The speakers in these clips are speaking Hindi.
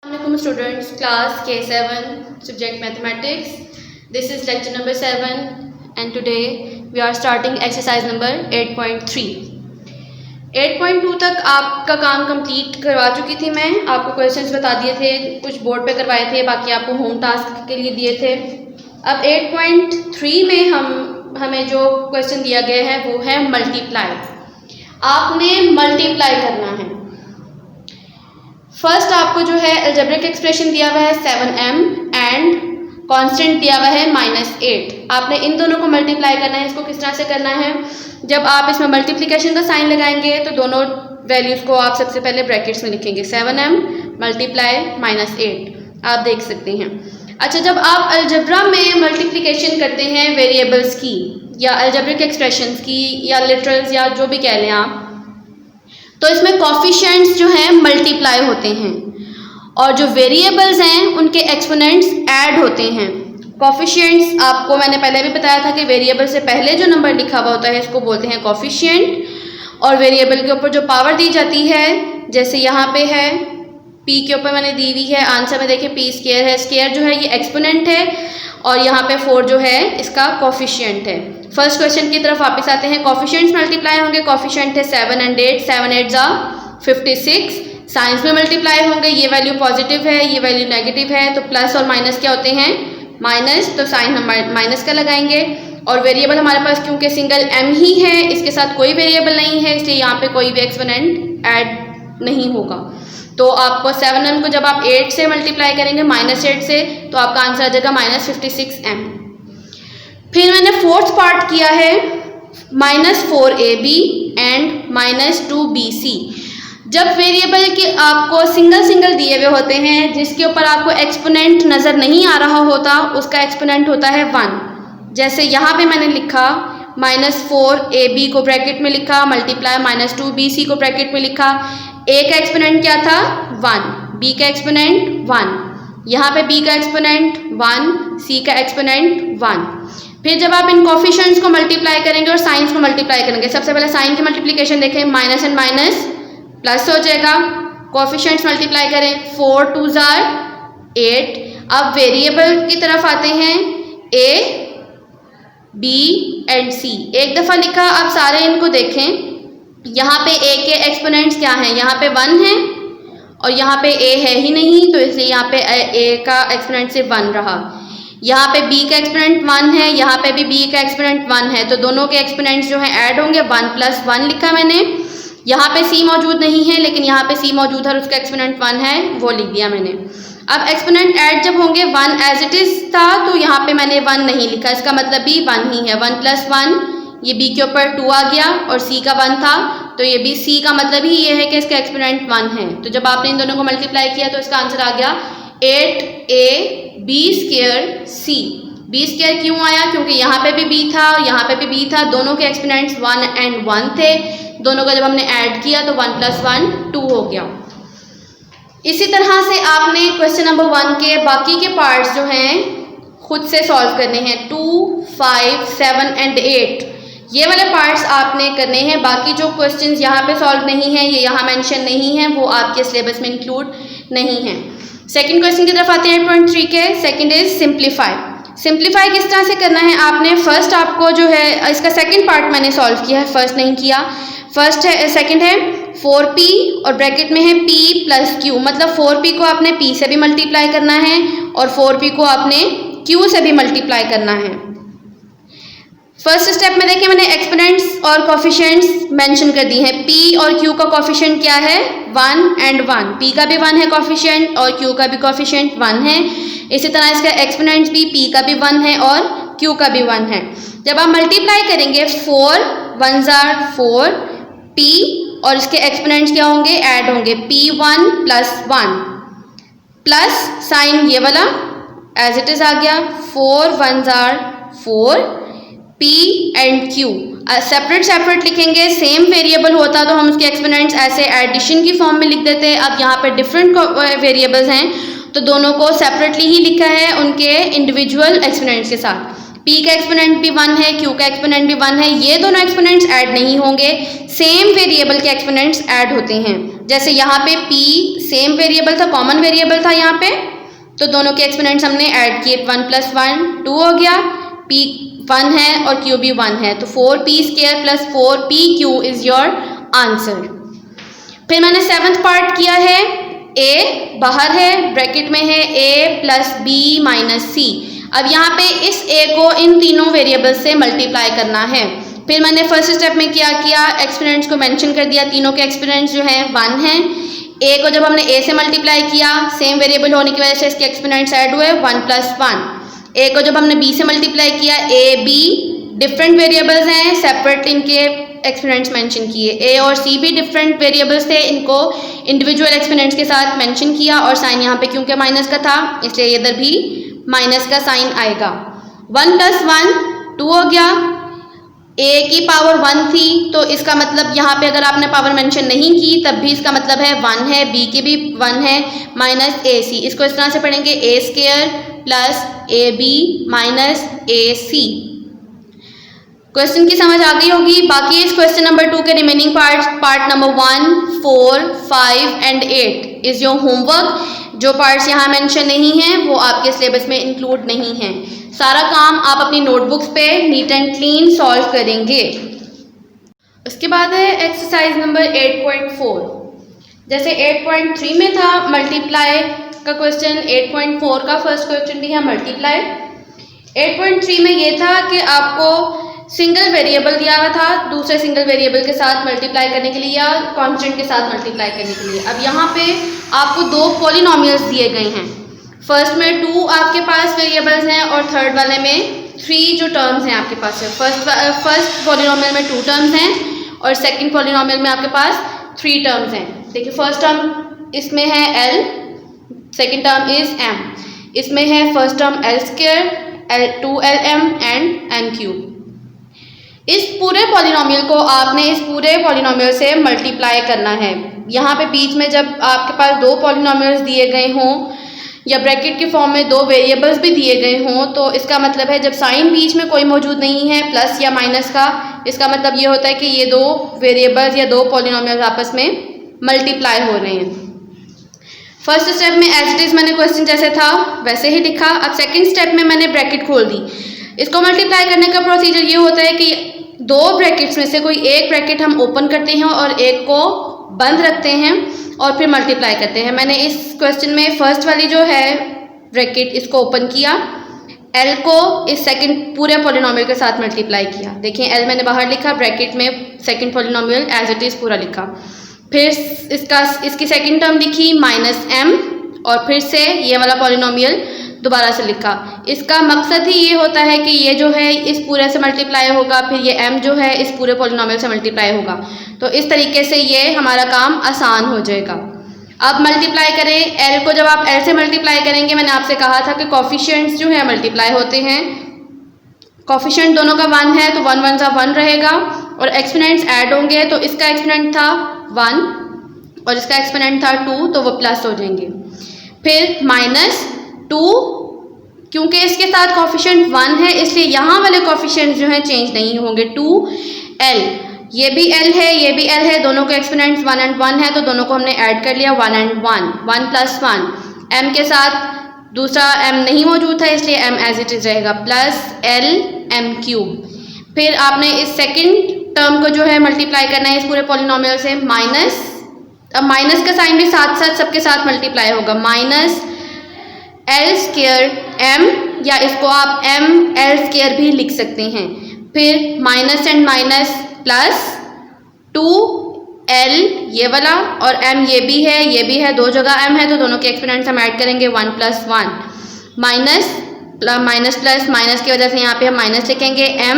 Assalamualaikum students, class K7, subject mathematics. This is lecture number 7 and today we are starting exercise number 8.3. 8.2 तक आपका काम कंप्लीट करवा चुकी थी मैं, आपको क्वेश्चंस बता दिए थे, कुछ बोर्ड पे करवाए थे, बाकी आपको होम टास्क के लिए दिए थे। अब 8.3 में हमें जो क्वेश्चन दिया गया है वो है मल्टीप्लाई। आपने मल्टीप्लाई करना है। फर्स्ट आपको जो है अलजेब्रिक एक्सप्रेशन दिया हुआ है 7m एंड कांस्टेंट दिया हुआ है -8। आपने इन दोनों को मल्टीप्लाई करना है। इसको किस तरह से करना है, जब आप इसमें मल्टीप्लिकेशन का साइन लगाएंगे तो दोनों वैल्यूज़ को आप सबसे पहले ब्रैकेट्स में लिखेंगे 7m मल्टीप्लाई -8, आप देख सकते हैं। अच्छा, जब आप अलजेब्रा में मल्टीप्लिकेशन करते हैं वेरिएबल्स की या अलजेब्रिक एक्सप्रेशंस की या लिटरल्स या जो भी कह लें आप, तो इसमें कॉफिशिएंट्स जो हैं मल्टीप्लाई होते हैं और जो वेरिएबल्स हैं उनके एक्सपोनेंट्स ऐड होते हैं। कॉफिशिएंट्स आपको मैंने पहले भी बताया था कि वेरिएबल से पहले जो नंबर लिखा हुआ होता है इसको बोलते हैं कॉफिशिएंट, और वेरिएबल के ऊपर जो पावर दी जाती है, जैसे यहाँ पे है p के ऊपर मैंने दी हुई है, आंसर में देखिए p स्क्वायर है, स्क्वायर जो है ये एक्सपोनेंट है और यहाँ पे 4 जो है इसका कॉफिशिएंट है। फर्स्ट क्वेश्चन की तरफ वापस आते हैं। कॉफिशिएंट्स मल्टीप्लाई होंगे, कॉफिशिएंट है 7 and 8, 7 8 जा 56। साइंस में मल्टीप्लाई होंगे, ये वैल्यू पॉजिटिव है, ये वैल्यू नेगेटिव है, तो प्लस और माइनस क्या होते हैं, माइनस, तो साइन हम माइनस का लगाएंगे। और वेरिएबल हमारे पास क्योंकि सिंगल m ही है, इसके साथ कोई वेरिएबल नहीं है, इसलिए यहाँ पे कोई भी एक्सपोनेंट ऐड नहीं होगा। तो आपको 7m को जब आप 8 से मल्टीप्लाई करेंगे -8 से, तो आपका आंसर आ जाएगा -56m। फिर मैंने फोर्थ पार्ट किया है -4ab एंड -2bc। जब वेरिएबल के आपको सिंगल दिए हुए होते हैं जिसके ऊपर आपको एक्सपोनेंट नज़र नहीं आ रहा होता, उसका एक्सपोनेंट होता है 1। जैसे यहाँ पे मैंने लिखा -4ab को ब्रैकेट में लिखा, मल्टीप्लाई -2bc को ब्रैकेट में लिखा। a का एक्सपोनेंट क्या था 1, b का एक्सपोनेंट 1, यहाँ पे b का एक्सपोनेंट 1, c का एक्सपोनेंट 1। फिर जब आप इन कॉफिशिएंट्स को मल्टीप्लाई करेंगे और साइंस को मल्टीप्लाई करेंगे, सबसे पहले साइन की मल्टीप्लिकेशन देखें, माइनस एंड माइनस प्लस हो जाएगा। कॉफिशिएंट्स मल्टीप्लाई करें, 4 2 जार 8। अब वेरिएबल की तरफ आते हैं, a b एंड c। एक दफ़ा लिखा, अब सारे इनको देखें। यहाँ पे a के एक्सपोनेंट्स क्या हैं, यहाँ पे 1 है और यहाँ पे a है ही नहीं, तो इसलिए यहाँ पे a का एक्सपोनेंट सिर्फ 1 रहा। यहाँ पे b का एक्सपोनेंट 1 है, यहाँ पे भी b का एक्सपोनेंट 1 है, तो दोनों के एक्सपोनेंट्स जो हैं ऐड होंगे, 1 + 1 लिखा मैंने। यहाँ पे c मौजूद नहीं है, लेकिन यहाँ पे c मौजूद है और उसका एक्सपोनेंट 1 है, वो लिख दिया मैंने। अब एक्सपोनेंट ऐड जब होंगे, 1 एज इट इज़ था, तो यहाँ पे मैंने 1 नहीं लिखा, इसका मतलब भी 1 ही है। 1 + 1, ये b के ऊपर 2 आ गया और c का 1 था, तो ये भी c का मतलब ही ये है कि इसका एक्सपोनेंट 1 है। तो जब आपने इन दोनों को मल्टीप्लाई किया तो इसका आंसर आ गया 8ab² c। b² क्यों आया, क्योंकि यहाँ पे भी b था और यहाँ पे भी b था, दोनों के एक्सपोनेंट्स 1 and 1 थे। दोनों का जब हमने ऐड किया तो 1 + 1 2 हो गया। इसी तरह से आपने क्वेश्चन नंबर 1 के बाकी के पार्ट्स जो हैं खुद से सॉल्व करने हैं। 2 5 7 and 8 ये वाले पार्ट्स आपने करने हैं। बाकी जो क्वेश्चंस यहाँ पे सॉल्व नहीं हैं, ये यहाँ मेंशन नहीं है, वो आपके सिलेबस में इंक्लूड नहीं है। सेकंड क्वेश्चन की तरफ आते हैं 8.3 के। Second is simplify. सिंप्लीफाई किस तरह से करना है आपने, फर्स्ट आपको जो है इसका सेकंड पार्ट मैंने सॉल्व किया है, फर्स्ट नहीं किया। फर्स्ट है, सेकंड है 4p और ब्रैकेट में है p + q, मतलब 4p को आपने p से भी मल्टीप्लाई करना है और 4p को आपने q से भी मल्टीप्लाई करना है। फर्स्ट स्टेप में देखिए मैंने एक्सपोनेंट्स और कॉफिशिएंट्स मेंशन कर दी हैं। p और q का कॉफिशिएंट क्या है 1 and 1, p का भी 1 है कॉफिशिएंट और q का भी कॉफिशिएंट 1 है। इसी तरह इसका एक्सपोनेंट्स भी p का भी 1 है और q का भी 1 है। जब आप मल्टीप्लाई करेंगे 4 1 जार 4 p और इसके एक्सपोनेंट्स क्या होंगे, ऐड होंगे, p1 + 1 प्लस साइन ये वाला एज इट इज आ गया, 4 1 jar 4 p and q। Separate लिखेंगे, सेम वेरिएबल होता तो हम उसके एक्सपोनेंट्स ऐसे एडिशन की फॉर्म में लिख देते। अब यहाँ पर डिफरेंट वेरिएबल्स हैं तो दोनों को सेपरेटली ही लिखा है उनके इंडिविजुअल एक्सपोनेंट्स के साथ। p का एक्सपोनेंट भी 1 है, q का एक्सपोनेंट भी 1 है, ये दोनों एक्सपोनेंट्स ऐड नहीं होंगे, सेम वेरिएबल के एक्सपोनेंट्स ऐड होते हैं। जैसे यहाँ पे p सेम वेरिएबल था, कॉमन वेरिएबल था यहाँ पे, तो दोनों के एक्सपोनेंट्स हमने ऐड किए, 1 + 1 2 हो गया, p 1 है और q भी 1 है, तो 4p² + 4pq is your answer. फिर मैंने 7th पार्ट किया है, a बाहर है, ब्रैकेट में है a + b - c। अब यहाँ पे इस a को इन तीनों वेरिएबल्स से मल्टीप्लाई करना है। फिर मैंने फर्स्ट स्टेप में क्या किया, एक्सपोनेंट्स को मेंशन कर दिया, तीनों के एक्सपोनेंट्स जो हैं 1 हैं। a को जब हमने a से मल्टीप्लाई किया, सेम वेरिएबल होने की वजह से इसके एक्सपोनेंट्स ऐड हुए 1 + 1। a को जब हमने b से मल्टीप्लाई किया, a b डिफरेंट वेरिएबल्स हैं, सेपरेट इनके एक्सपोनेंट्स मेंशन किए। a और c भी डिफरेंट वेरिएबल्स थे, इनको इंडिविजुअल एक्सपोनेंट्स के साथ मेंशन किया, और साइन यहाँ पे क्योंकि माइनस का था इसलिए इधर भी माइनस का साइन आएगा। 1 + 1 2 हो गया, a की पावर 1 थी, तो इसका मतलब यहाँ पे अगर आपने पावर मेंशन नहीं की तब भी इसका मतलब है 1 है, b की भी 1 है, -ac। इसको इस तरह से पढ़ेंगे a² + ab - ac। क्वेश्चन की समझ आ गई होगी। बाकी इस क्वेश्चन नंबर 2 के remaining part number 1, 4, 5 and 8 is your homework. जो पार्ट्स यहाँ मेंशन नहीं हैं वो आपके सिलेबस में इंक्लूड नहीं हैं। सारा काम आप अपनी नोटबुक्स पे नीट एंड क्लीन सॉल्व करेंगे। उसके बाद है एक्सरसाइज नंबर 8.4। जैसे 8.3 में था मल्टीप्लाई का क्वेश्चन, 8.4 का फर्स्ट क्वेश्चन भी है मल्टीप्लाई। 8.3 में ये था कि आपको सिंगल वेरिएबल दिया हुआ था दूसरे सिंगल वेरिएबल के साथ मल्टीप्लाई करने के लिए या कांस्टेंट के साथ मल्टीप्लाई करने के लिए। अब यहाँ पे आपको 2 पॉलिनोमियल्स दिए गए हैं। फर्स्ट में 2 आपके पास वेरिएबल्स हैं और थर्ड वाले में 3 जो टर्म्स हैं आपके पास है। फर्स्ट पॉलिनोमियल में 2 टर्म्स हैं और सेकंड पॉलिनोमियल में आपके पास 3 टर्म्स हैं। देखिए फर्स्ट टर्म इसमें है l, second term is m। इसमें है first term l², 2lm and m³। इस पूरे पॉलिनोमियल को आपने इस पूरे पॉलिनोमियल से मल्टीप्लाई करना है। यहाँ पे बीच में जब आपके पास 2 पॉलिनोमियल्स दिए गए हों या ब्रैकेट के फॉर्म में 2 वेरिएबल्स भी दिए गए हों, तो इसका मतलब है जब साइन बीच में कोई मौजूद नहीं है प्लस या माइनस का, इसका मतलब ये होता है कि ये 2 वेरिएबल्स या 2 पॉलिनोमियल्स आपस में मल्टीप्लाई हो रहे हैं। फर्स्ट स्टेप में एज इट इज़ मैंने क्वेश्चन जैसे था वैसे ही लिखा। अब सेकेंड स्टेप में मैंने ब्रैकेट खोल दी। इसको मल्टीप्लाई करने का प्रोसीजर ये होता है कि 2 ब्रैकेट्स में से कोई एक ब्रैकेट हम ओपन करते हैं और एक को बंद रखते हैं और फिर मल्टीप्लाई करते हैं। मैंने इस क्वेश्चन में फर्स्ट वाली जो है ब्रैकेट इसको ओपन किया, l को इस सेकंड पूरे पॉलिनोमियल के साथ मल्टीप्लाई किया। देखिए l मैंने बाहर लिखा, ब्रैकेट में second polynomial as it is पूरा लिखा। फिर इसकी सेकंड टर्म लिखी -m और फिर से ये वाला पॉलिनोमियल दोबारा से लिखा। इसका मकसद ही ये होता है कि ये जो है इस पूरे से मल्टीप्लाई होगा, फिर ये m जो है इस पूरे पॉलिनोमियल से मल्टीप्लाई होगा। तो इस तरीके से ये हमारा काम आसान हो जाएगा। अब मल्टीप्लाई करें, l को जब आप l से मल्टीप्लाई करेंगे, मैंने आपसे कहा था कि कॉफिशिएंट्स जो है मल्टीप्लाई होते हैं। कॉफिशिएंट दोनों का 1 है तो 1 1 1 रहेगा और एक्सपोनेंट्स ऐड होंगे, तो इसका एक्सपोनेंट था 1 और इसका एक्सपोनेंट था 2, तो वो प्लस हो जाएंगे। फिर -2, क्योंकि इसके साथ कॉफिशिएंट 1 है इसलिए यहाँ वाले कॉफिशिएंट्स जो हैं चेंज नहीं होंगे। 2l, ये भी l है ये भी l है, दोनों के एक्सपोनेंट्स 1 and 1 है तो दोनों को हमने ऐड कर लिया 1 and 1, 1 + 1। m के साथ दूसरा m नहीं मौजूद था इसलिए m एज इट इज़ रहेगा, प्लस l m³। फिर आपने इस सेकंड टर्म को जो है मल्टीप्लाई करना है इस पूरे पॉलिनोमियल से, माइनस, अब माइनस का साइन भी साथ साथ सबके साथ मल्टीप्लाई होगा, -l² m, या इसको आप ml² भी लिख सकते हैं। फिर minus and minus plus 2l ये वाला और m ये भी है, 2 जगह m है तो दोनों के एक्सपोनेंट्स हम ऐड करेंगे 1 + 1, माइनस प्लस माइनस की वजह से यहाँ पे हम माइनस लिखेंगे, m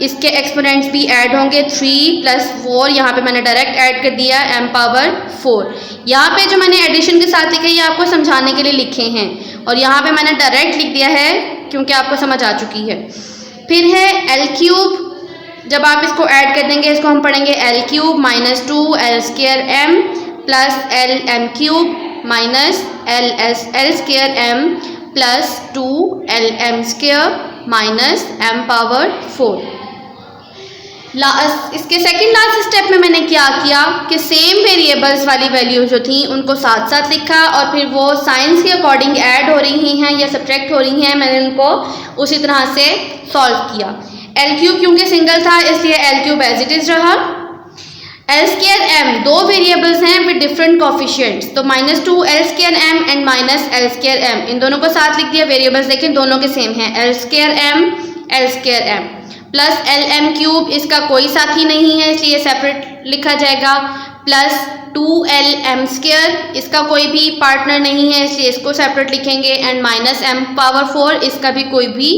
इसके एक्सपोनेंट्स भी ऐड होंगे 3 + 4, यहाँ पे मैंने डायरेक्ट ऐड कर दिया m⁴। यहाँ पे जो मैंने एडिशन के साथ लिखे ये आपको समझाने के लिए लिखे हैं और यहाँ पे मैंने डायरेक्ट लिख दिया है क्योंकि आपको समझ आ चुकी है। फिर है l³, जब आप इसको ऐड कर देंगे इसको हम पढ़ेंगे l³ - 2l² plus lm³ minus l² plus 2lm² minus m⁴। इसके सेकंड लास्ट स्टेप में मैंने क्या किया कि सेम वेरिएबल्स वाली वैल्यू जो थी उनको साथ साथ लिखा और फिर वो साइंस के अकॉर्डिंग ऐड हो रही हैं या सब्ट्रैक्ट हो रही हैं, मैंने उनको उसी तरह से सॉल्व किया। एल क्यूब क्योंकि सिंगल था इसलिए L cube as it is रहा। एल स्क्वायर एम दो वेरिएबल्स हैं विद डिफरेंट कोफिशिएंट्स, तो -2 L square M and minus L square M, इन दोनों को साथ लिख दिया। वेरिएबल्स देखें दोनों के सेम हैं, L square M plus L M cube, इसका कोई साथी नहीं है इसलिए सेपरेट लिखा जाएगा, प्लस 2l एम स्क्वायर, इसका कोई भी पार्टनर नहीं है इसलिए इसको सेपरेट लिखेंगे, एंड माइनस एम पावर 4, इसका भी कोई भी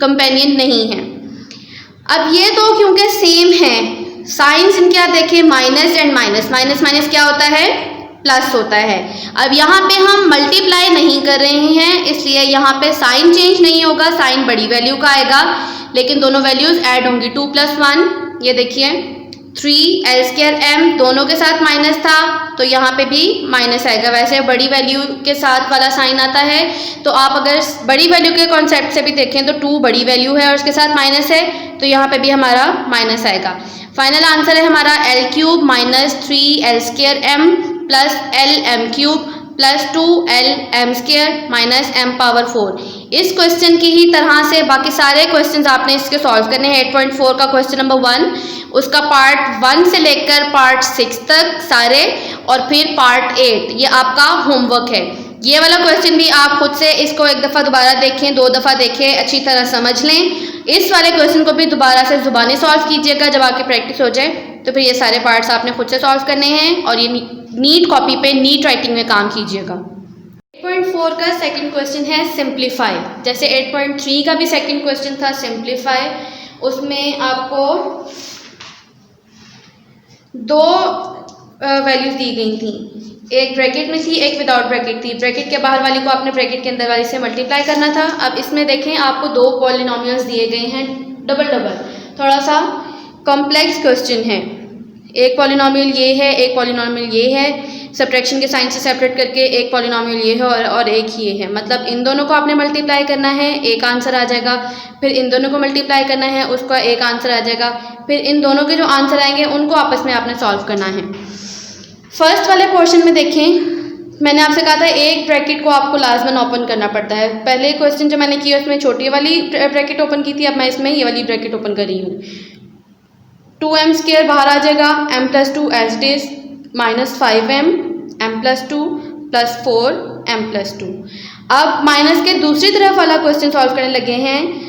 कंपेनियन नहीं है। अब ये दो क्योंकि सेम हैं, साइंस इनके आप देखें minus and minus, minus minus क्या होता है, प्लस होता है। अब यहाँ पे हम मल्टीप्लाई नहीं कर रहे हैं इसलिए यहाँ पे साइन चेंज नहीं होगा, साइन बड़ी वैल्यू का आएगा, लेकिन दोनों वैल्यूज ऐड होंगी। 2 + 1 ये देखिए 3 एल स्क्वायर एम, दोनों के साथ माइनस था तो यहाँ पे भी माइनस आएगा। वैसे बड़ी वैल्यू के साथ वाला साइन आता है, तो आप अगर बड़ी वैल्यू के कॉन्सेप्ट से भी देखें तो 2 बड़ी वैल्यू है और उसके साथ माइनस है तो यहाँ पे भी हमारा माइनस आएगा। फाइनल आंसर है हमारा L cube -3 L square M plus L M cube plus 2l M square minus M power 4। इस क्वेश्चन की ही तरह से बाकी सारे क्वेश्चंस आपने इसके सॉल्व करने हैं। 8.4 का क्वेश्चन नंबर 1, उसका पार्ट 1 से लेकर पार्ट 6 तक सारे, और फिर पार्ट 8 ये आपका होमवर्क है। ये वाला क्वेश्चन भी आप खुद से इसको एक दफ़ा दोबारा देखें, 2 दफ़ा देखें, अच्छी तरह समझ लें। इस वाले क्वेश्चन को भी दोबारा से ज़ुबानी सॉल्व कीजिएगा, जब आपकी प्रैक्टिस हो जाए तो फिर ये सारे पार्ट्स आपने खुद से सॉल्व करने हैं और ये नीट कॉपी पे नीट राइटिंग में काम कीजिएगा। 8.4 का सेकंड क्वेश्चन है सिंप्लीफाई। जैसे 8.3 का भी सेकंड क्वेश्चन था सिंप्लीफाई, उसमें आपको 2 वैल्यूज दी गई थी, एक ब्रैकेट में थी एक विदाउट ब्रैकेट थी। ब्रैकेट के बाहर वाली को आपने ब्रैकेट के अंदर वाली से मल्टीप्लाई करना था। अब इसमें देखें आपको 2 पॉलिनोमियल्स दिए गए हैं डबल डबल, थोड़ा सा कॉम्प्लेक्स क्वेश्चन है। एक पॉलिनोमियल ये है, एक पॉलिनोमियल ये है, सब्ट्रैक्शन के साइन से सेपरेट करके एक पॉलिनोमियल ये है और एक ये है, मतलब इन दोनों को आपने मल्टीप्लाई करना है, एक आंसर आ जाएगा। फिर इन दोनों को मल्टीप्लाई करना है, उसका एक आंसर आ जाएगा। फिर इन दोनों के जो आंसर आएंगे उनको आपस में आपने सॉल्व करना है। फर्स्ट वाले पोर्शन में देखें, मैंने आपसे कहा था एक ब्रैकेट को आपको लाजमन ओपन करना पड़ता है। पहले क्वेश्चन जो मैंने किया उसमें छोटी वाली ब्रैकेट ओपन की थी, अब मैं इसमें ये वाली ब्रैकेट ओपन कर रही हूँ। 2m स्क्वायर बाहर आ जाएगा, m + 2 as it is, -5m m + 2 + 4m + 2। अब माइनस के दूसरी तरफ वाला क्वेश्चन सॉल्व करने लगे हैं,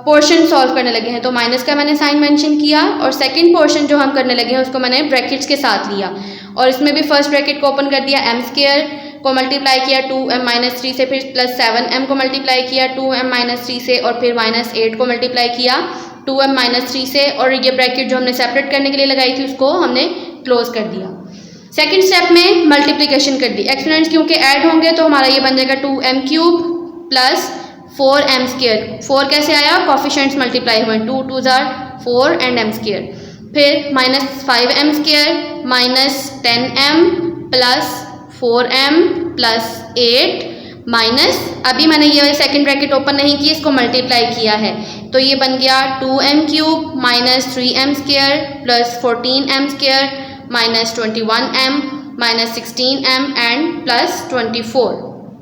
पोर्शन सॉल्व करने लगे हैं, तो माइनस का मैंने साइन मेंशन किया और सेकंड पोर्शन जो हम करने लगे हैं उसको मैंने ब्रैकेट्स के साथ लिया और इसमें भी फर्स्ट ब्रैकेट को ओपन कर दिया, m स्क्वायर को मल्टीप्लाई किया 2m - 3 से, फिर +7m को मल्टीप्लाई किया 2m - 3 से, और फिर -8 को मल्टीप्लाई किया 2m - 3 से, और ये ब्रैकेट जो हमने सेपरेट करने के लिए लगाई थी उसको हमने क्लोज कर दिया। सेकंड स्टेप में मल्टीप्लिकेशन कर दी, एक्सपोनेंट्स क्योंकि ऐड होंगे तो हमारा ये बन जाएगा 2m cube plus 4m square. 4 कैसे आया, कोफिशिएंट्स मल्टीप्लाई हुए, 2 × 2 = 4 एंड m स्क्वायर, फिर -5m square -10m plus 4m plus 8 minus, अभी मैंने ये वाली सेकंड ब्रैकेट ओपन नहीं की, इसको मल्टीप्लाई किया है तो ये बन गया 2m cube -3m square plus 14m square -21m -16m and +24।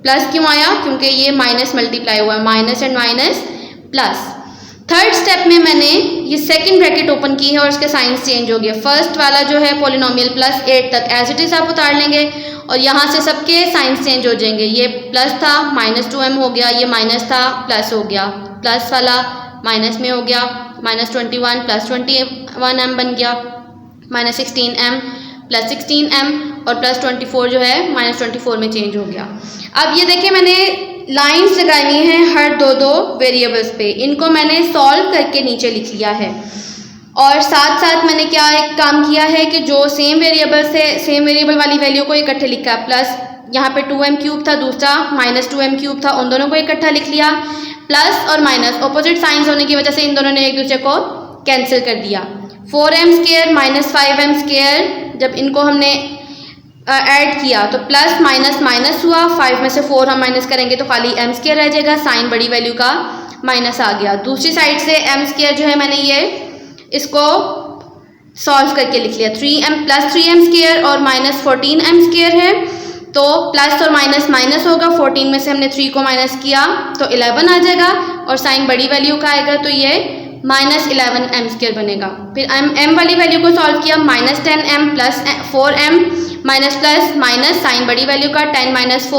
Plus क्यों आया, क्योंकि ये माइनस मल्टीप्लाई हुआ है, minus and minus plus. Third step में मैंने ये सेकंड ब्रैकेट ओपन की है और इसके साइंस चेंज हो गया। फर्स्ट वाला जो है पॉलिनोमियल +8 तक एज इट इज आप उतार लेंगे और यहाँ से सबके साइंस चेंज हो जाएंगे। ये प्लस था -2m हो गया, ये माइनस था प्लस हो गया, प्लस वाला माइनस में हो गया, -21 + 21m बन गया, -16m + 16m और +24 जो है -24 में चेंज हो गया। अब ये देखिए मैंने लाइंस लगाई हैं हर 2-2 वेरिएबल्स पे, इनको मैंने सॉल्व करके नीचे लिख लिया है और साथ साथ मैंने क्या एक काम किया है कि जो सेम वेरिएबल से सेम वेरिएबल वाली वैल्यू को इकट्ठे लिखा, प्लस यहाँ पे 2m क्यूब था, दूसरा -2m क्यूब था, उन दोनों को इकट्ठा लिख लिया। प्लस और माइनस ऑपोजिट साइंस होने की वजह से इन दोनों ने एक दूसरे को कैंसिल कर दिया। 4m स्क्वायर -5m स्क्वायर, जब इनको हमने ऐड किया तो प्लस माइनस माइनस हुआ, 5 में से 4 हम माइनस करेंगे तो खाली m स्क्वायर रह जाएगा, साइन बड़ी वैल्यू का माइनस आ गया। दूसरी साइड से m स्क्वायर जो है मैंने ये इसको सॉल्व करके लिख लिया। 3m प्लस 3m स्क्वायर और माइनस 14m स्क्वायर है, तो प्लस और माइनस माइनस होगा, 14 में से हमने 3 को माइनस किया तो 11 आ जाएगा और साइन बड़ी वैल्यू का आएगा तो ये माइनस 11m स्क्वायर बनेगा। फिर m वाली वैल्यू को सॉल्व किया, minus 10m plus 4m minus plus minus sign बड़ी वैल्यू का 10 माइनस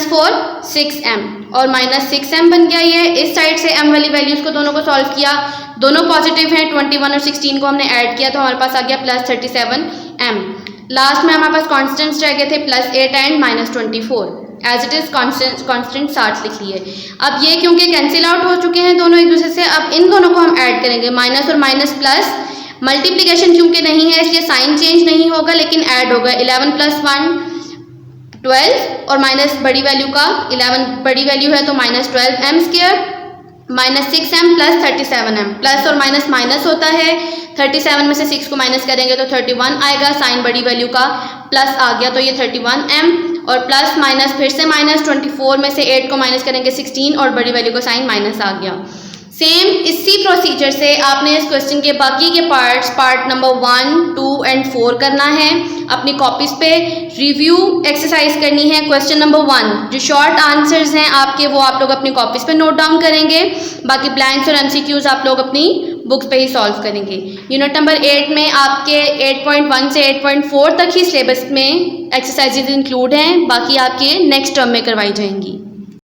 4 6m और माइनस 6m बन गया ये। इस साइड से m वाली वैल्यूज़ को दोनों को सॉल्व किया, दोनों पॉजिटिव हैं, 21 और 16 को हमने ऐड किया तो हमारे पास आ गया प्लस 37m। लास्ट में हमारे पास कॉन्स्टेंट्स रह गए थे plus 8 and minus 24, as it is constant 60 लिख लिए। अब ये क्योंकि कैंसिल आउट हो चुके हैं दोनों एक दूसरे से, अब इन दोनों को हम ऐड करेंगे, माइनस और माइनस प्लस, मल्टीप्लिकेशन क्योंकि नहीं है इसलिए साइन चेंज नहीं होगा लेकिन ऐड होगा। 11 प्लस 1 12 और माइनस बड़ी वैल्यू का 11 बड़ी वैल्यू है तो minus 12m square minus 6m plus 37m, plus और माइनस माइनस होता है, 37 में से 6 को माइनस करेंगे तो 31 आएगा, साइन बड़ी वैल्यू का प्लस आ गया तो ये 31m और प्लस माइनस फिर से माइनस, 24 में से 8 को माइनस करेंगे 16 और बड़ी वैल्यू का साइन माइनस आ गया। सेम इसी प्रोसीजर से आपने इस क्वेश्चन के बाकी के पार्ट नंबर 1, 2 एंड 4 करना है। अपनी कॉपीज पे रिव्यू एक्सरसाइज करनी है। क्वेश्चन नंबर 1 जो शॉर्ट आंसर्स हैं आपके वो आप लोग अपनी कॉपीज पे नोट डाउन करेंगे, बाकी ब्लैंक्स और एमसीक्यूज आप लोग अपनी बुक्स पे ही सॉल्व करेंगे। यूनिट नंबर 8 में आपके 8.1 से 8.4 तक ही सिलेबस में एक्सरसाइजेज इंक्लूड हैं, बाकी आपके नेक्स्ट टर्म में करवाई जाएंगी।